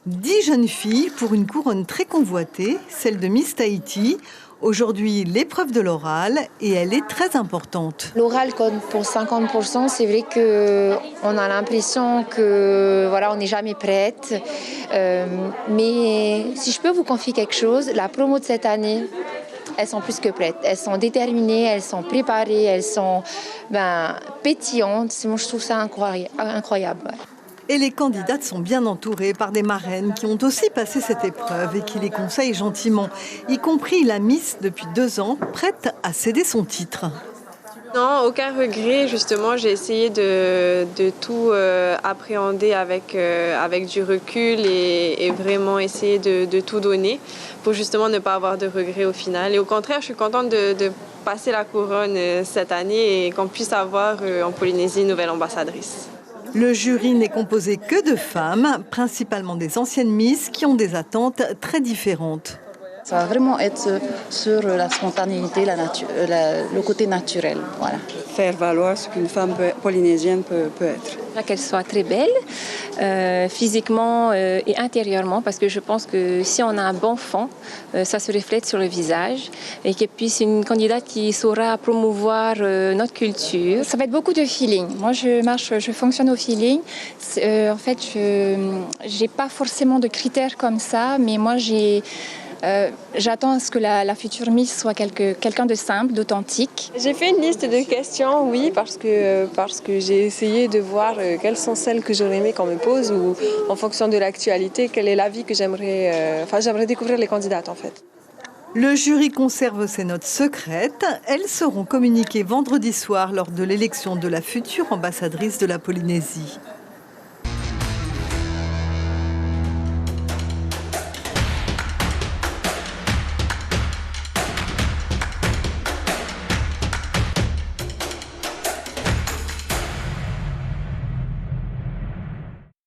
10 jeunes filles pour une couronne très convoitée, celle de Miss Tahiti. Aujourd'hui, l'épreuve de l'oral et elle est très importante. L'oral compte pour 50%. C'est vrai qu'on a l'impression que on n'est jamais prête. Mais si je peux vous confier quelque chose, la promo de cette année, elles sont plus que prêtes. Elles sont déterminées, elles sont préparées, elles sont pétillantes. Moi, je trouve ça incroyable. Et les candidates sont bien entourées par des marraines qui ont aussi passé cette épreuve et qui les conseillent gentiment, y compris la Miss depuis 2 ans, prête à céder son titre. Non, aucun regret. Justement, j'ai essayé de tout appréhender avec du recul et vraiment essayer de tout donner pour justement ne pas avoir de regrets au final. Et au contraire, je suis contente de passer la couronne cette année et qu'on puisse avoir en Polynésie une nouvelle ambassadrice. Le jury n'est composé que de femmes, principalement des anciennes Miss qui ont des attentes très différentes. Ça va vraiment être sur la spontanéité, le côté naturel. Voilà. Faire valoir ce qu'une femme polynésienne peut être. Qu'elle soit très belle, physiquement et intérieurement, parce que je pense que si on a un bon fond, ça se reflète sur le visage, et qu'elle puisse une candidate qui saura promouvoir notre culture. Ça va être beaucoup de feeling. Moi, je fonctionne au feeling. En fait, je n'ai pas forcément de critères comme ça, mais moi, j'attends à ce que la future Miss soit quelqu'un de simple, d'authentique. J'ai fait une liste de questions, oui, parce que j'ai essayé de voir quelles sont celles que j'aurais aimé qu'on me pose ou en fonction de l'actualité, quel est l'avis que j'aimerais découvrir les candidates en fait. Le jury conserve ses notes secrètes. Elles seront communiquées vendredi soir lors de l'élection de la future ambassadrice de la Polynésie.